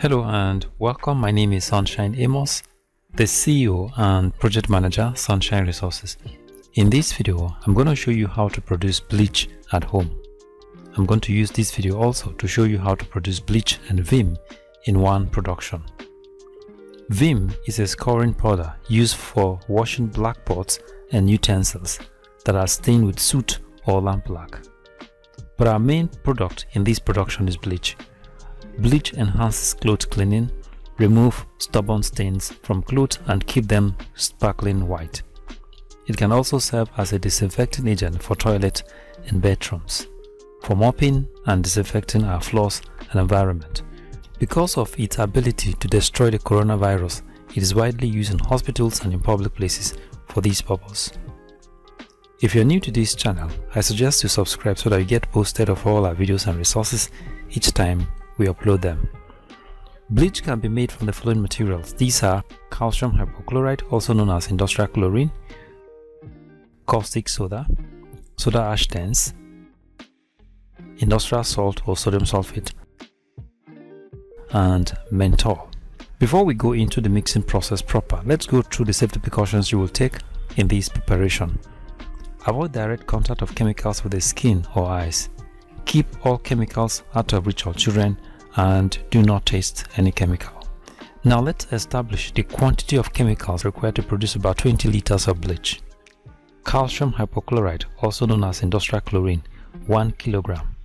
Hello and welcome. My name is Sunshine Amos, the CEO and Project Manager, Sunshine Resources. In this video, I'm going to show you how to produce bleach at home. I'm going to use this video also to show you how to produce bleach and Vim in one production. Vim is a scoring powder used for washing black pots and utensils that are stained with soot or lampblack. But our main product in this production is bleach. Bleach enhances clothes cleaning, remove stubborn stains from clothes and keep them sparkling white. It can also serve as a disinfecting agent for toilet and bathrooms, for mopping and disinfecting our floors and environment. Because of its ability to destroy the coronavirus, it is widely used in hospitals and in public places for this purpose. If you're new to this channel, I suggest you subscribe so that you get posted of all our videos and resources each time we upload them. Bleach can be made from the following materials. These are calcium hypochlorite, also known as industrial chlorine, caustic soda, soda ash tens, industrial salt or sodium sulfate, and menthol. Before we go into the mixing process proper, let's go through the safety precautions you will take in this preparation. Avoid direct contact of chemicals with the skin or eyes. Keep all chemicals out of reach of children and do not taste any chemical. Now let's establish the quantity of chemicals required to produce about 20 liters of bleach. Calcium hypochlorite, also known as industrial chlorine, 1 kilogram.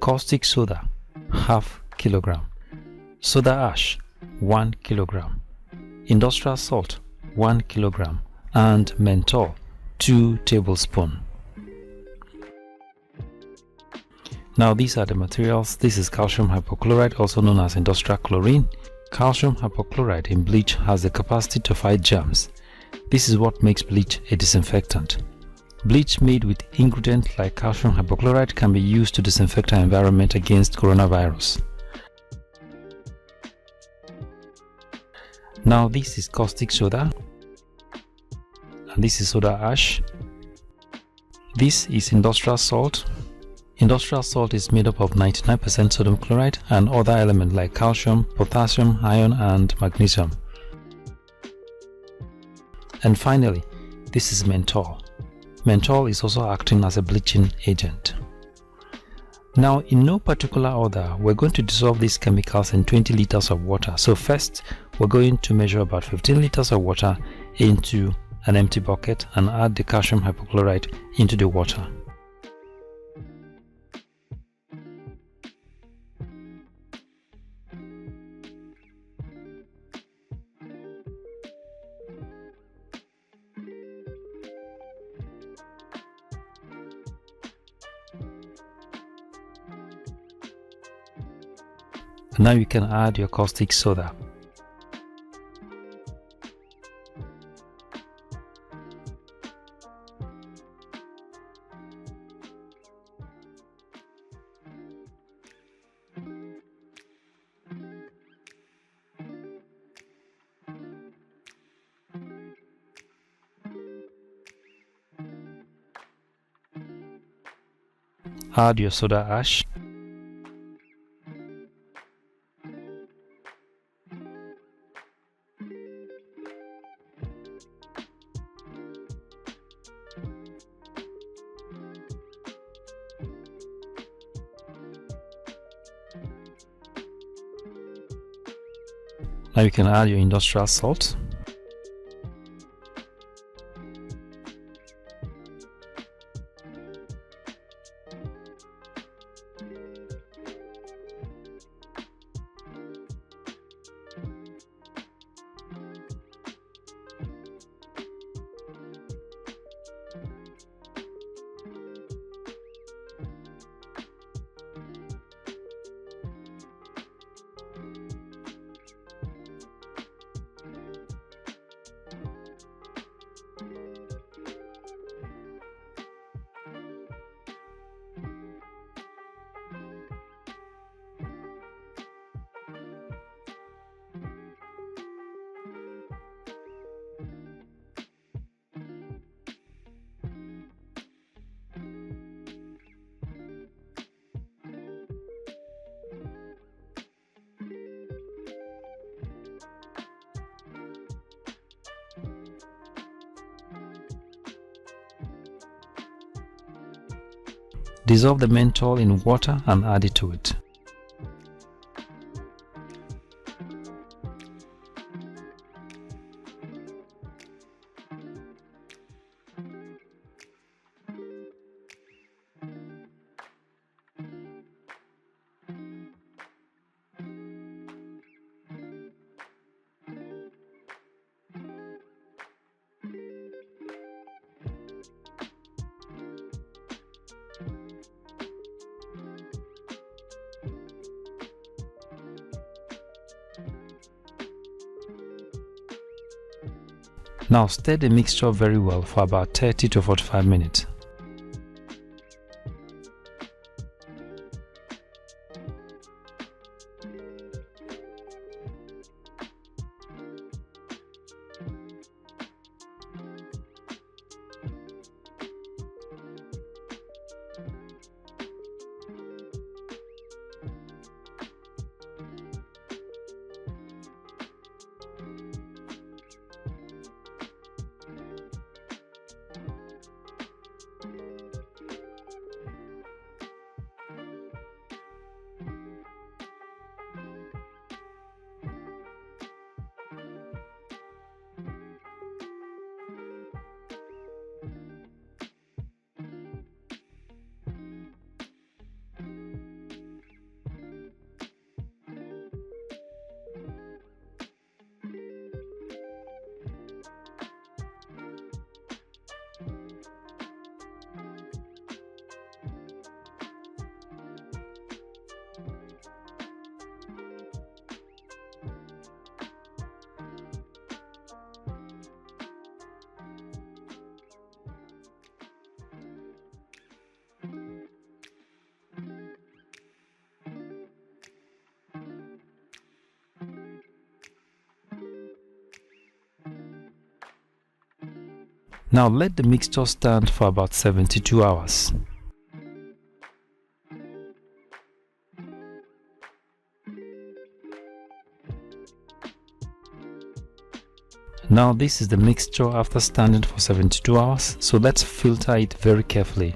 Caustic soda, half kilogram. Soda ash, 1 kilogram. Industrial salt, 1 kilogram. And menthol, 2 tablespoons. Now these are the materials. This is calcium hypochlorite, also known as industrial chlorine. Calcium hypochlorite in bleach has the capacity to fight germs. This is what makes bleach a disinfectant. Bleach made with ingredients like calcium hypochlorite can be used to disinfect our environment against coronavirus. Now this is caustic soda, and this is soda ash. This is industrial salt. Industrial salt is made up of 99% sodium chloride and other elements like calcium, potassium, iron and magnesium. And finally, this is menthol. Menthol is also acting as a bleaching agent. Now, in no particular order, we're going to dissolve these chemicals in 20 liters of water. So first, we're going to measure about 15 liters of water into an empty bucket and add the calcium hypochlorite into the water. Now you can add your caustic soda. Add your soda ash. Now you can add your industrial salt. Dissolve the menthol in water and add it to it. Now stir the mixture very well for about 30 to 45 minutes. Now let the mixture stand for about 72 hours. Now this is the mixture after standing for 72 hours, so let's filter it very carefully.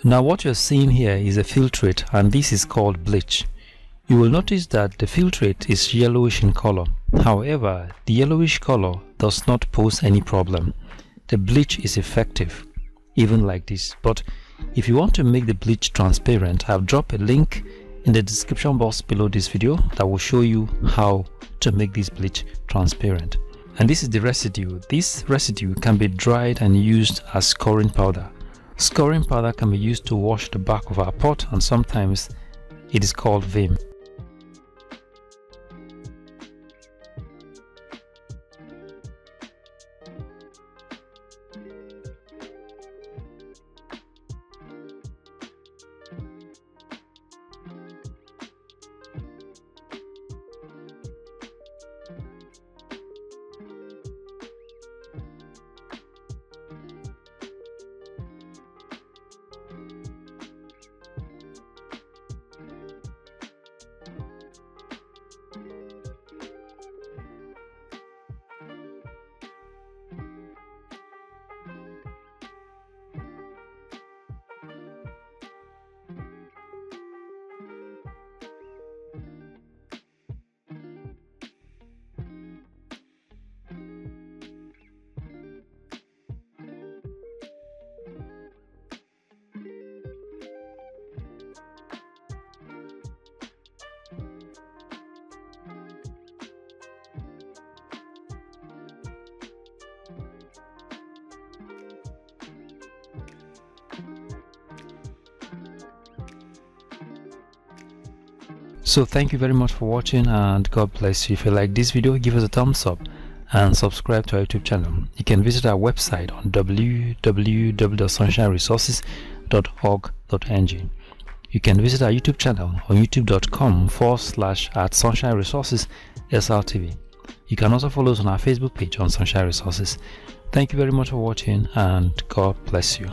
Now what you're seeing here is a filtrate, and this is called bleach. You will notice that the filtrate is yellowish in color. However, the yellowish color does not pose any problem. The bleach is effective, even like this. But if you want to make the bleach transparent, I've dropped a link in the description box below this video that will show you how to make this bleach transparent. And this is the residue. This residue can be dried and used as scoring powder. Scoring powder can be used to wash the back of our pot, and sometimes it is called vim. So thank you very much for watching, and God bless you. If you like this video, give us a thumbs up and subscribe to our YouTube channel. You can visit our website on www.sunshineresources.org.ng. You can visit our YouTube channel on youtube.com/@sunshineresources/SRTV. You can also follow us on our Facebook page on Sunshine Resources. Thank you very much for watching, and God bless you.